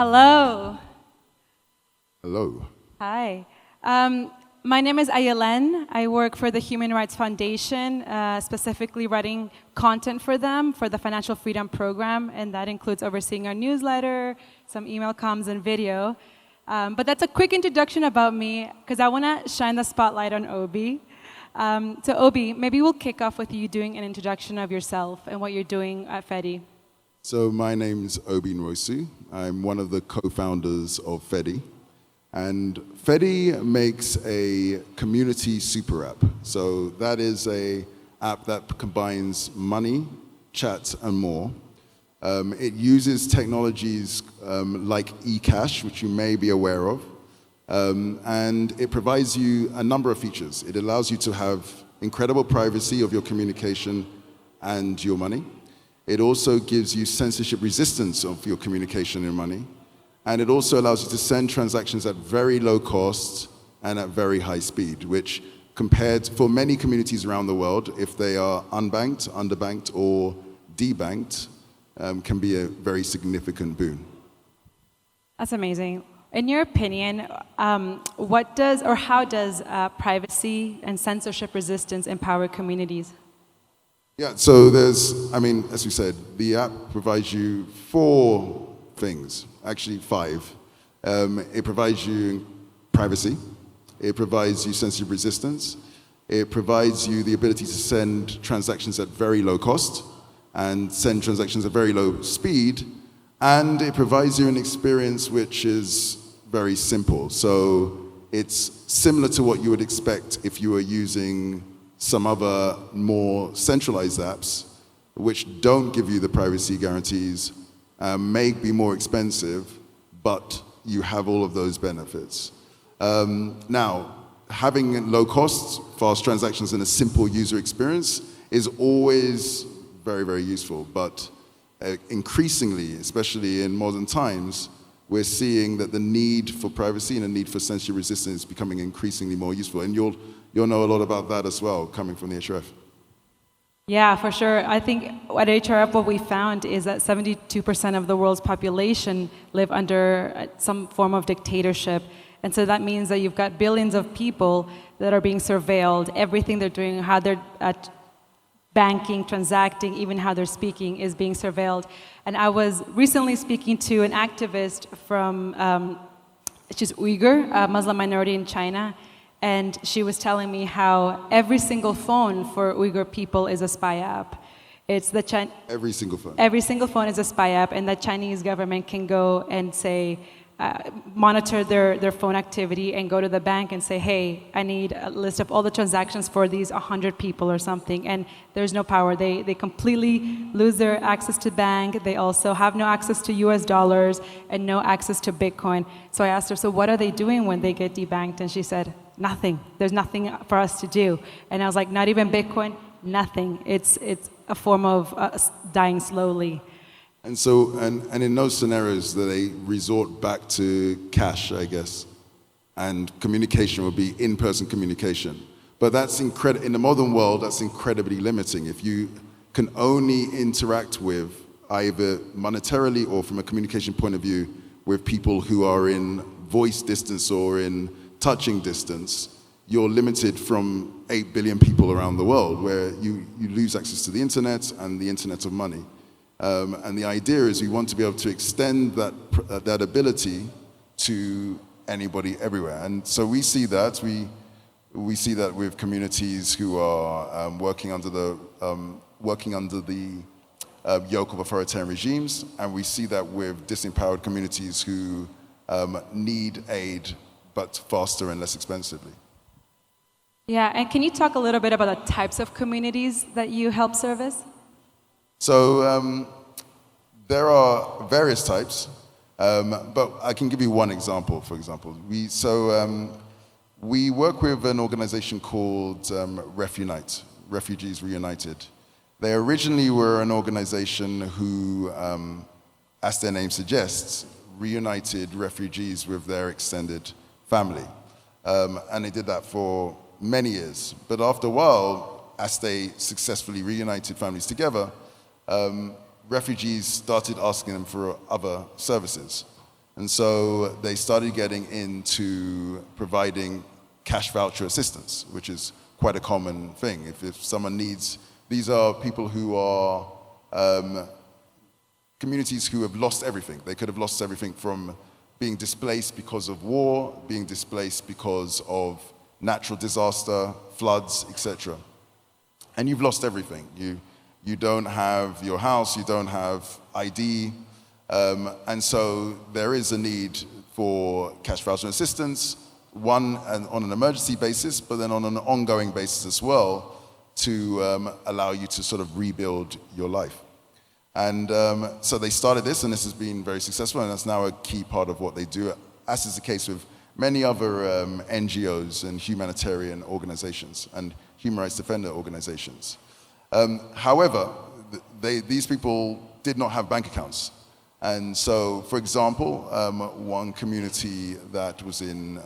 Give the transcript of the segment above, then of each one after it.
Hello. Hello. Hi. My name is Ayelen. I work for the Human Rights Foundation, specifically writing content for them for the Financial Freedom Program, and that includes overseeing our newsletter, some email comms, and video. But that's a quick introduction about me, because I want to shine the spotlight on Obi. So Obi, maybe we'll kick off with you doing an introduction of yourself and what you're doing at FEDI. So my name's Nwosu. I'm one of the co-founders of FEDI. And FEDI makes a community super app. So that is an app that combines money, chat, and more. It uses technologies like eCash, which you may be aware of. And it provides you a number of features. It allows you to have incredible privacy of your communication and your money. It also gives you censorship resistance of your communication and money. And it also allows you to send transactions at very low cost and at very high speed, which compared for many communities around the world, if they are unbanked, underbanked, or debanked, can be a very significant boon. That's amazing. In your opinion, what does or how does privacy and censorship resistance empower communities? Yeah, so there's, as we said, the app provides you 4 things, actually 5. It provides you privacy, it provides you censorship resistance, it provides you the ability to send transactions at very low cost and send transactions at very low speed, and it provides you an experience which is very simple. So it's similar to what you would expect if you were using some other more centralized apps which don't give you the privacy guarantees, may be more expensive, but you have all of those benefits. Now, having low cost, fast transactions and a simple user experience is always very, very useful, but increasingly, especially in modern times, we're seeing that the need for privacy and the need for censorship resistance is becoming increasingly more useful. And you'll know a lot about that as well, coming from the HRF. Yeah, for sure. I think at HRF what we found is that 72% of the world's population live under some form of dictatorship. And so that means that you've got billions of people that are being surveilled. Everything they're doing, how they're banking, transacting, even how they're speaking is being surveilled. And I was recently speaking to an activist from, she's Uyghur, a Muslim minority in China, and she was telling me how every single phone for Uyghur people is a spy app. It's the Every single phone. Every single phone is a spy app, and the Chinese government can go and say, monitor their phone activity and go to the bank and say, hey, I need a list of all the transactions for these 100 people or something, and there's no power. They completely lose their access to bank. They also have no access to US dollars and no access to Bitcoin. So I asked her, so what are they doing when they get debanked? And she said, nothing. There's nothing for us to do. And I was like, not even Bitcoin? Nothing. It's a form of dying slowly. And so, and in those scenarios, they resort back to cash, I guess, and communication will be in-person communication. But that's in the modern world, that's incredibly limiting. If you can only interact with, either monetarily or from a communication point of view, with people who are in voice distance or in touching distance, you're limited from 8 billion people around the world, where you lose access to the internet and the internet of money. And the idea is we want to be able to extend that ability to anybody everywhere. And so we see that. We see that with communities who are working under the yoke of authoritarian regimes, and we see that with disempowered communities who need aid, but faster and less expensively. Yeah, and can you talk a little bit about the types of communities that you help service? So there are various types, but I can give you one example, for example. We work with an organization called RefUnite, Refugees Reunited. They originally were an organization who, as their name suggests, reunited refugees with their extended family. And they did that for many years. But after a while, as they successfully reunited families together, refugees started asking them for other services. And so they started getting into providing cash voucher assistance, which is quite a common thing. If someone needs, these are people who are communities who have lost everything. They could have lost everything from being displaced because of war, being displaced because of natural disaster, floods, etc. And you've lost everything. You don't have your house, you don't have ID, and so there is a need for cash voucher assistance, one on an emergency basis, but then on an ongoing basis as well, to allow you to sort of rebuild your life. And so they started this, and this has been very successful, and that's now a key part of what they do, as is the case with many other NGOs and humanitarian organizations and human rights defender organizations. However, these people did not have bank accounts. And so, for example, one community that was in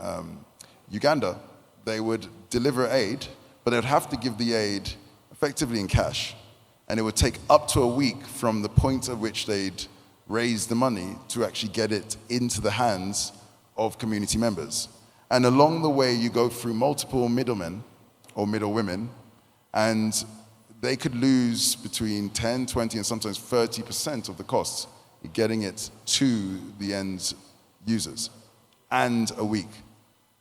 Uganda, they would deliver aid, but they would have to give the aid effectively in cash. And it would take up to a week from the point at which they'd raise the money to actually get it into the hands of community members. And along the way, you go through multiple middlemen or middlewomen, and they could lose between 10, 20, and sometimes 30% of the costs getting it to the end users, and a week.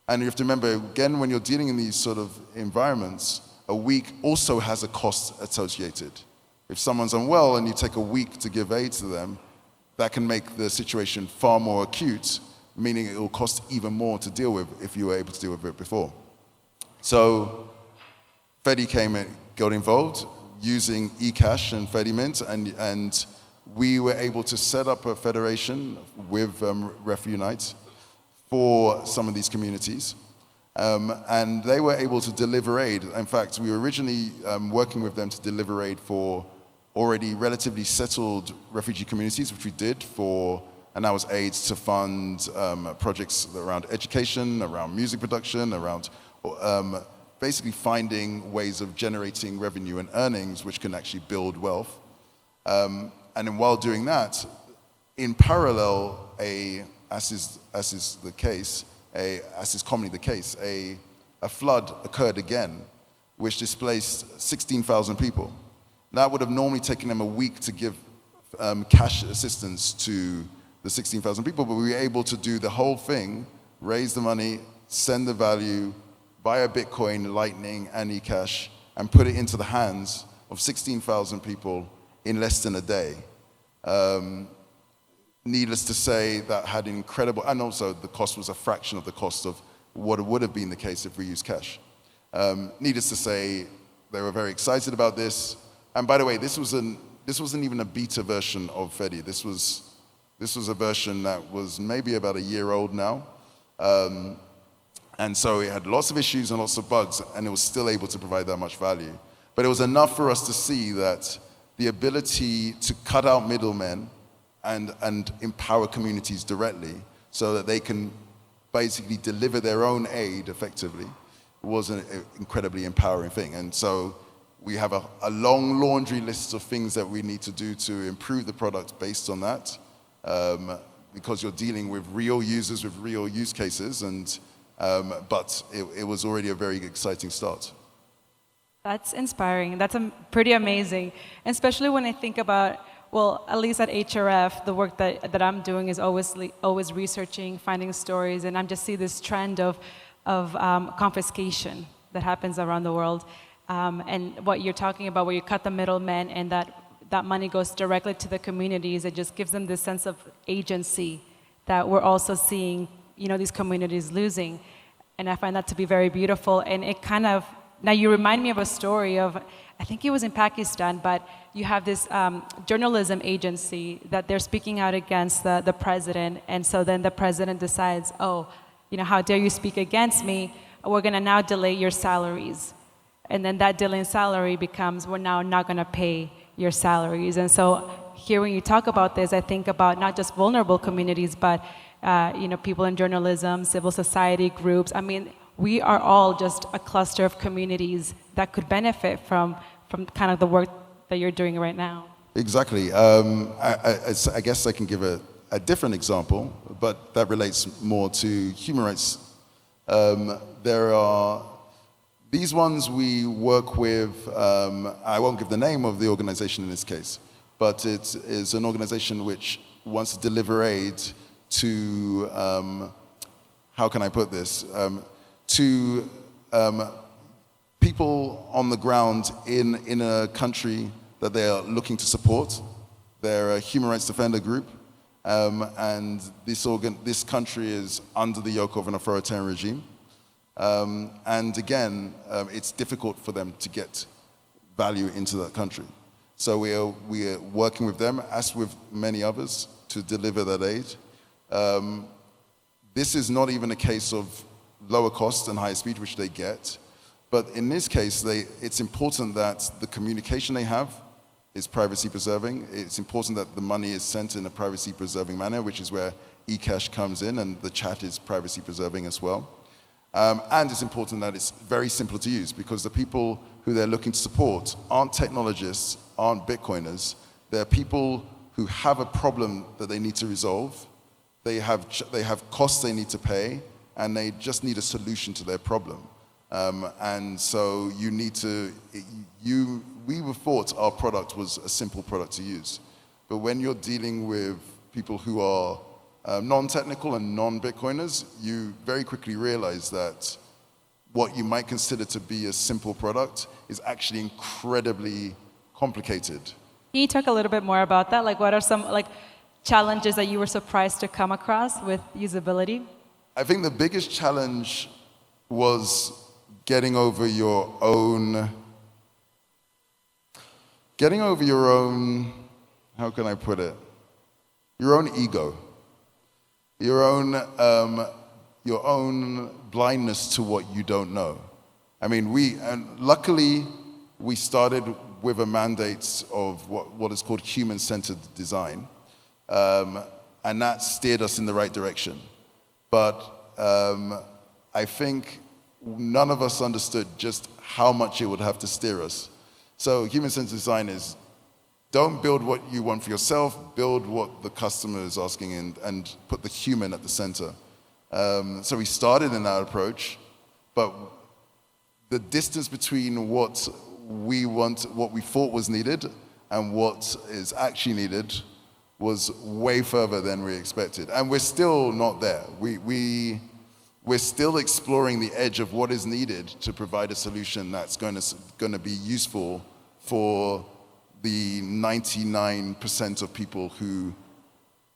And you have to remember, again, when you're dealing in these sort of environments, a week also has a cost associated. If someone's unwell and you take a week to give aid to them, that can make the situation far more acute, meaning it will cost even more to deal with if you were able to deal with it before. So Fedi got involved using eCash and FediMint, and we were able to set up a federation with RefUnite for some of these communities. And they were able to deliver aid. In fact, we were originally working with them to deliver aid for already relatively settled refugee communities, which we did and that was aids to fund projects around education, around music production, around basically finding ways of generating revenue and earnings which can actually build wealth. And then while doing that, in parallel, as is commonly the case, a flood occurred again, which displaced 16,000 people. That would have normally taken them a week to give cash assistance to the 16,000 people, but we were able to do the whole thing, raise the money, send the value, buy a Bitcoin, Lightning, and eCash, and put it into the hands of 16,000 people in less than a day. Needless to say, that had incredible, and also the cost was a fraction of the cost of what would have been the case if we used cash. Needless to say, they were very excited about this. And by the way, this wasn't even a beta version of Fedi. This was a version that was maybe about a year old now. And so it had lots of issues and lots of bugs, and it was still able to provide that much value. But it was enough for us to see that the ability to cut out middlemen and empower communities directly so that they can basically deliver their own aid effectively was an incredibly empowering thing. And so we have a long laundry list of things that we need to do to improve the product based on that, because you're dealing with real users with real use cases, but it was already a very exciting start. That's inspiring. That's pretty amazing. And especially when I think about, well, at least at HRF, the work that I'm doing is always researching, finding stories, and I just see this trend of confiscation that happens around the world. And what you're talking about, where you cut the middleman and that money goes directly to the communities, it just gives them this sense of agency that we're also seeing, these communities losing. And I find that to be very beautiful. And it kind of, now you remind me of a story of, I think it was in Pakistan, but you have this journalism agency that they're speaking out against the president. And so then the president decides, how dare you speak against me? We're going to now delay your salaries. And then that delay in salary becomes, we're now not going to pay your salaries. And so here when you talk about this, I think about not just vulnerable communities, but people in journalism, civil society groups. I mean, we are all just a cluster of communities that could benefit from kind of the work that you're doing right now. Exactly. I guess I can give a a different example, but that relates more to human rights. There are these ones we work with. I won't give the name of the organization in this case, but it is an organization which wants to deliver aid to, how can I put this, to people on the ground in a country that they are looking to support. They're a human rights defender group, and this country is under the yoke of an authoritarian regime. And again, it's difficult for them to get value into that country. So we are working with them, as with many others, to deliver that aid. This is not even a case of lower cost and higher speed, which they get. But in this case, it's important that the communication they have is privacy preserving. It's important that the money is sent in a privacy preserving manner, which is where eCash comes in, and the chat is privacy preserving as well. And it's important that it's very simple to use, because the people who they're looking to support aren't technologists, aren't Bitcoiners. They're people who have a problem that they need to resolve. They have costs they need to pay, and they just need a solution to their problem. And so we thought our product was a simple product to use. But when you're dealing with people who are non-technical and non-Bitcoiners, you very quickly realize that what you might consider to be a simple product is actually incredibly complicated. Can you talk a little bit more about that? Like, what are some challenges that you were surprised to come across with usability? I think the biggest challenge was getting over your own, how can I put it? Your own ego. Your own blindness to what you don't know. I mean, luckily, we started with a mandate of what is called human-centered design, and that steered us in the right direction. But I think none of us understood just how much it would have to steer us. So human-centered design is, don't build what you want for yourself, build what the customer is asking and put the human at the center. So we started in that approach, but the distance between what we thought was needed and what is actually needed was way further than we expected. And we're still not there. We're still exploring the edge of what is needed to provide a solution that's going to be useful for the 99% of people who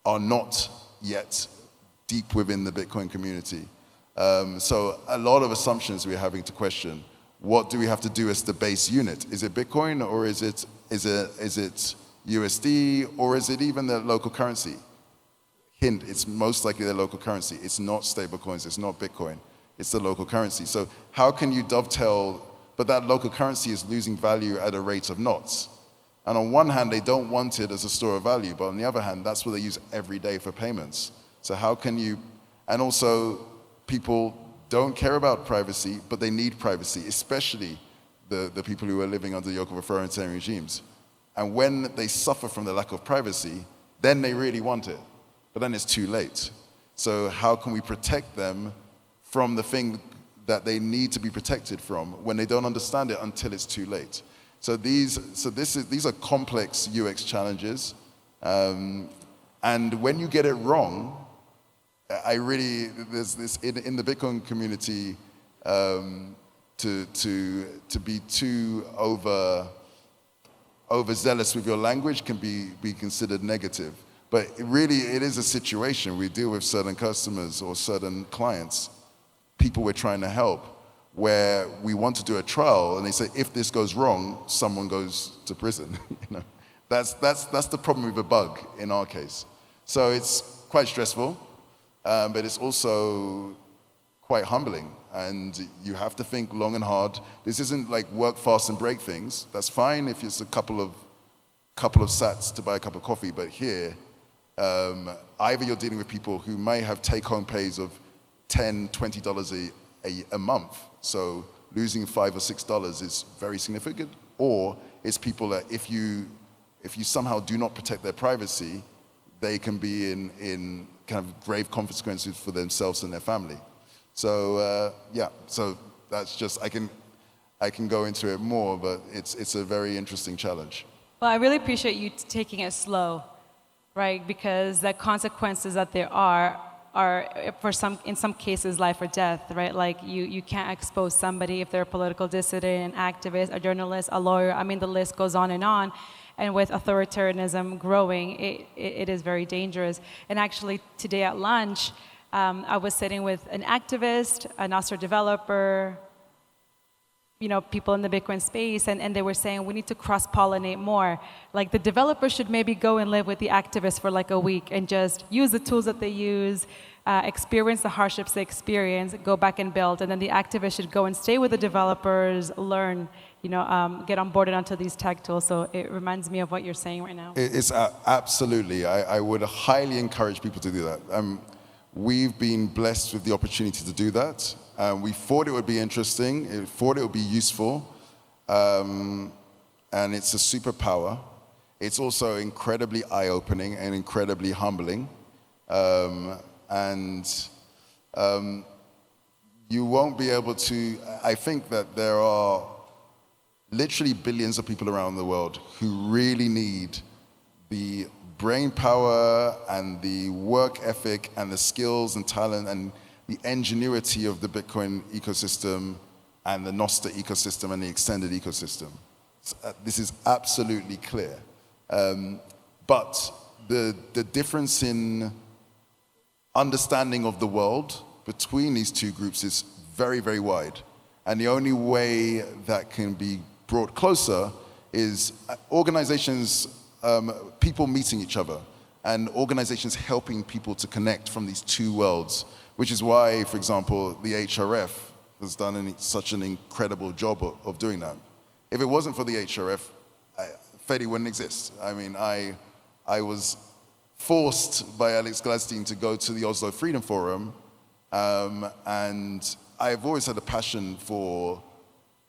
are not yet deep within the Bitcoin community. So a lot of assumptions we're having to question. What do we have to do as the base unit? Is it Bitcoin, or is it USD, or is it even the local currency? Hint, it's most likely the local currency. It's not stablecoins, it's not Bitcoin, it's the local currency. So how can you dovetail, but that local currency is losing value at a rate of knots. And on one hand, they don't want it as a store of value, but on the other hand, that's what they use every day for payments. So how can you, and also people don't care about privacy, but they need privacy, especially the people who are living under the yoke of authoritarian regimes. And when they suffer from the lack of privacy, then they really want it. But then it's too late. So how can we protect them from the thing that they need to be protected from when they don't understand it until it's too late? So these are complex UX challenges. And when you get it wrong, there's this in the Bitcoin community, to be too overzealous with your language can be considered negative. But it is a situation. We deal with certain customers or certain clients, people we're trying to help, where we want to do a trial, and they say, if this goes wrong, someone goes to prison. That's the problem with a bug in our case. So it's quite stressful, but it's also quite humbling, and you have to think long and hard. This isn't like work fast and break things. That's fine if it's a couple of sats to buy a cup of coffee, but here, either you're dealing with people who may have take-home pays of $10, $20 a month, so losing $5 or $6 is very significant, or it's people that if you somehow do not protect their privacy, they can be in kind of grave consequences for themselves and their family. So so that's just, I can go into it more, but it's a very interesting challenge. Well, I really appreciate you taking it slow, right? Because the consequences that there are in some cases life or death, right? Like you can't expose somebody if they're a political dissident, an activist, a journalist, a lawyer. I mean, the list goes on. And with authoritarianism growing, it is very dangerous. And actually, today at lunch, I was sitting with an activist, an Osorio developer, people in the Bitcoin space, and they were saying we need to cross-pollinate more. Like the developer should maybe go and live with the activists for like a week and just use the tools that they use, experience the hardships they experience, go back and build. And then the activists should go and stay with the developers, learn, get onboarded onto these tech tools. So it reminds me of what you're saying right now. It's absolutely, I would highly encourage people to do that. We've been blessed with the opportunity to do that. We thought it would be interesting, thought it would be useful, and it's a superpower. It's also incredibly eye-opening and incredibly humbling. You won't be able to, I think that there are literally billions of people around the world who really need the brain power and the work ethic and the skills and talent and the ingenuity of the Bitcoin ecosystem and the Nostra ecosystem and the extended ecosystem. This is absolutely clear. But the difference in understanding of the world between these two groups is very, very wide. And the only way that can be brought closer is organizations, people meeting each other, and organizations helping people to connect from these two worlds, which is why, for example, the HRF has done such an incredible job of doing that. If it wasn't for the HRF, Fedi wouldn't exist. I mean, I was forced by Alex Gladstein to go to the Oslo Freedom Forum, and I've always had a passion for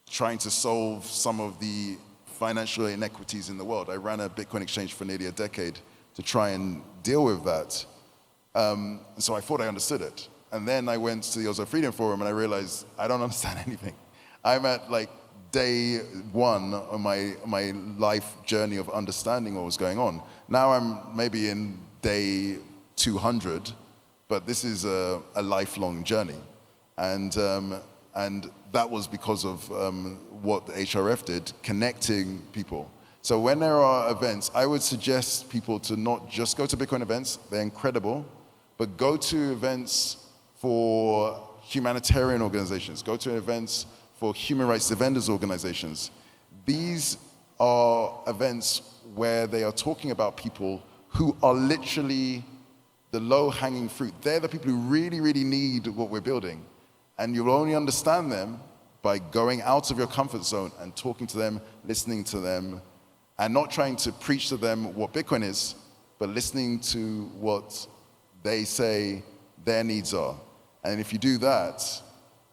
trying to solve some of the financial inequities in the world. I ran a Bitcoin exchange for nearly a decade to try and deal with that. So I thought I understood it. And then I went to the Oslo Freedom Forum and I realized I don't understand anything. I'm at like day one of my life journey of understanding what was going on. Now I'm maybe in day 200, but this is a lifelong journey. And that was because of what the HRF did, connecting people. So when there are events, I would suggest people to not just go to Bitcoin events, they're incredible, but go to events for humanitarian organizations, go to events for human rights defenders organizations. These are events where they are talking about people who are literally the low-hanging fruit. They're the people who really, really need what we're building. And you'll only understand them by going out of your comfort zone and talking to them, listening to them, and not trying to preach to them what Bitcoin is, but listening to what they say their needs are. And if you do that,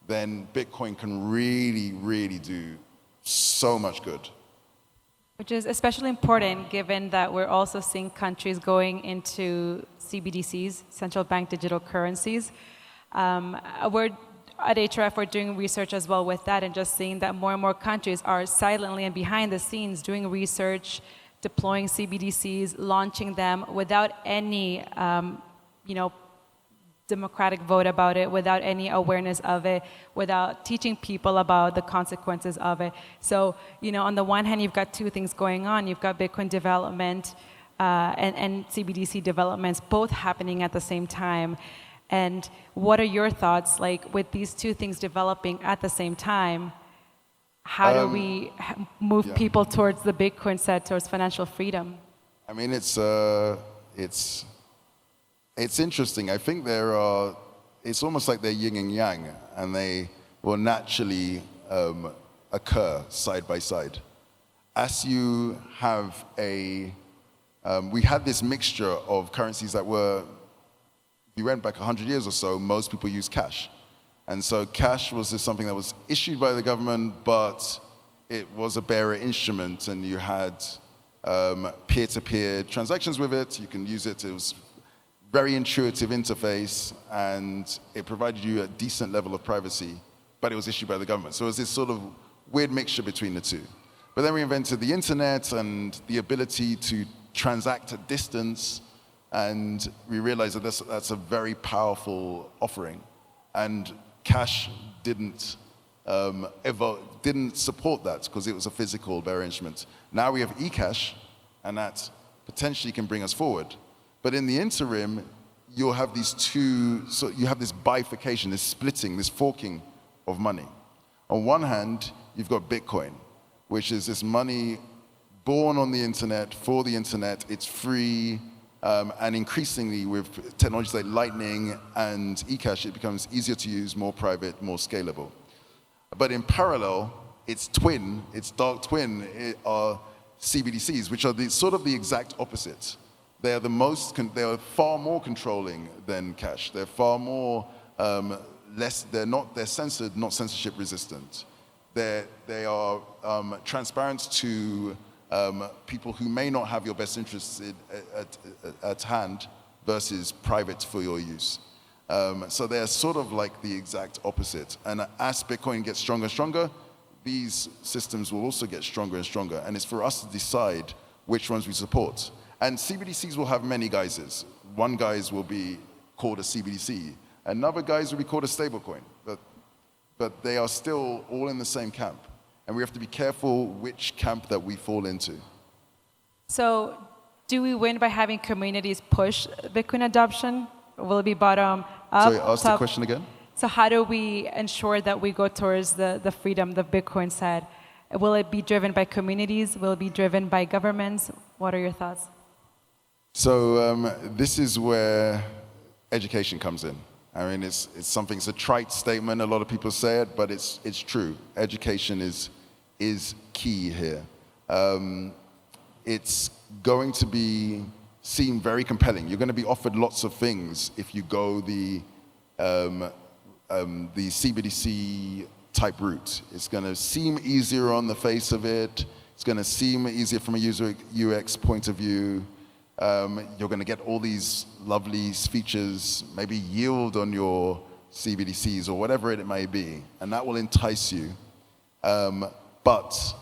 then Bitcoin can really, really do so much good. Which is especially important given that we're also seeing countries going into CBDCs, central bank digital currencies. At HRF, we're doing research as well with that and just seeing that more and more countries are silently and behind the scenes doing research, deploying CBDCs, launching them without any, democratic vote about it, without any awareness of it, without teaching people about the consequences of it. So, on the one hand, you've got two things going on. You've got Bitcoin development and CBDC developments both happening at the same time. And what are your thoughts, like, with these two things developing at the same time? How do we move people towards the Bitcoin set, towards financial freedom? I mean, it's interesting. I think it's almost like they're yin and yang, and they will naturally occur side by side. As you have we had this mixture of currencies that were, if you went back 100 years or so, most people used cash. And so cash was just something that was issued by the government, but it was a bearer instrument, and you had peer-to-peer transactions with it. You can use it. It was very intuitive interface, and it provided you a decent level of privacy, but it was issued by the government. So it was this sort of weird mixture between the two. But then we invented the internet and the ability to transact at distance, and we realized that that's a very powerful offering. And cash didn't support that because it was a physical arrangement. Now we have eCash, and that potentially can bring us forward. But in the interim, you'll have these two, so you have this bifurcation, this splitting, this forking of money. On one hand, you've got Bitcoin, which is this money born on the internet, for the internet. It's free, and increasingly with technologies like Lightning and eCash, it becomes easier to use, more private, more scalable. But in parallel, its twin, its dark twin, are CBDCs, which are sort of the exact opposite. They are far more controlling than cash. They're far more they're censored, not censorship resistant. They are transparent to people who may not have your best interests at hand versus private for your use. So they're sort of like the exact opposite. And as Bitcoin gets stronger and stronger, these systems will also get stronger and stronger. And it's for us to decide which ones we support. And CBDCs will have many guises. One guise will be called a CBDC. Another guise will be called a stablecoin. But they are still all in the same camp. And we have to be careful which camp that we fall into. So do we win by having communities push Bitcoin adoption? Will it be bottom up? Sorry, ask the question again. So how do we ensure that we go towards the freedom that Bitcoin said? Will it be driven by communities? Will it be driven by governments? What are your thoughts? So this is where education comes in. I mean, it's a trite statement. A lot of people say it, but it's true. Education is key here. It's going to seem very compelling. You're going to be offered lots of things if you go the CBDC type route. It's going to seem easier on the face of it. It's going to seem easier from a user UX point of view. You're going to get all these lovely features, maybe yield on your CBDCs or whatever it may be, and that will entice you. But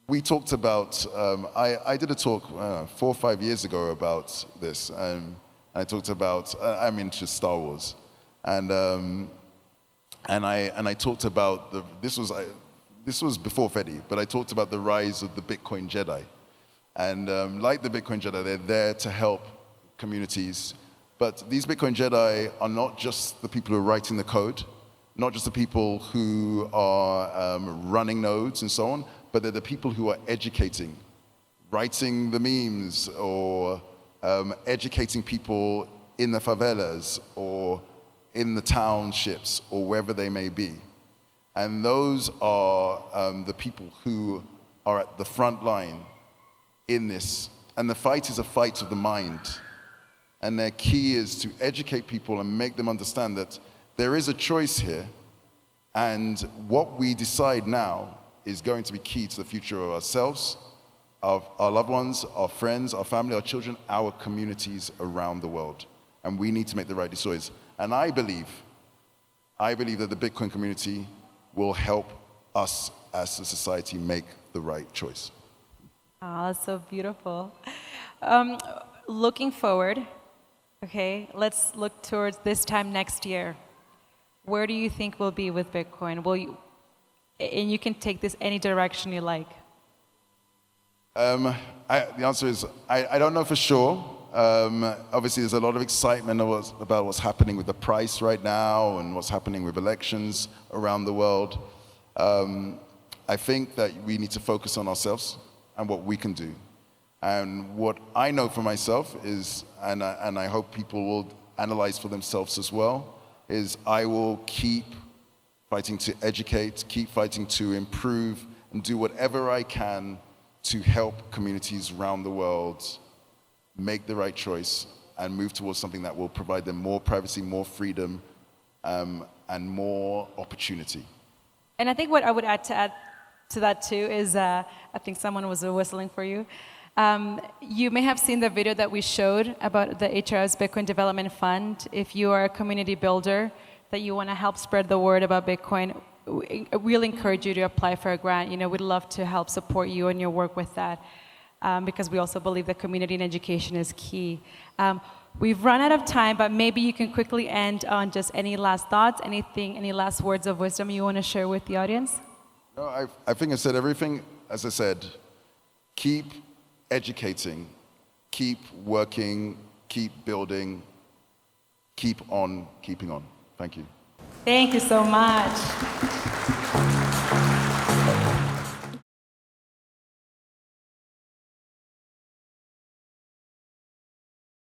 we talked about, I did a talk 4 or 5 years ago about this, and I talked about, I'm into Star Wars, and I talked about, this was before Fedi, but I talked about the rise of the Bitcoin Jedi. And like the Bitcoin Jedi, they're there to help communities. But these Bitcoin Jedi are not just the people who are writing the code, not just the people who are running nodes and so on, but they're the people who are educating, writing the memes, or educating people in the favelas, or in the townships, or wherever they may be. And those are the people who are at the front line in this. And the fight is a fight of the mind. And their key is to educate people and make them understand that there is a choice here, and what we decide now is going to be key to the future of ourselves, of our loved ones, our friends, our family, our children, our communities around the world. And we need to make the right choice. And I believe that the Bitcoin community will help us as a society make the right choice. Oh, that's so beautiful. Looking forward, okay, let's look towards this time next year. Where do you think we'll be with Bitcoin? And you can take this any direction you like. The answer is, I don't know for sure. Obviously, there's a lot of excitement about what's happening with the price right now and what's happening with elections around the world. I think that we need to focus on ourselves and what we can do. And what I know for myself is, and I hope people will analyze for themselves as well, is I will keep fighting to educate, keep fighting to improve, and do whatever I can to help communities around the world make the right choice and move towards something that will provide them more privacy, more freedom, and more opportunity. And I think what I would add to that too is, I think someone was whistling for you. You may have seen the video that we showed about the HRS Bitcoin Development Fund. If you are a community builder that you want to help spread the word about Bitcoin, we really encourage you to apply for a grant. You know, we'd love to help support you in your work with that, because we also believe that community and education is key. We've run out of time, but maybe you can quickly end on just any last thoughts, any last words of wisdom you want to share with the audience? No, I think I said everything. As I said, keep educating, keep working, keep building, keep on keeping on. Thank you. Thank you so much.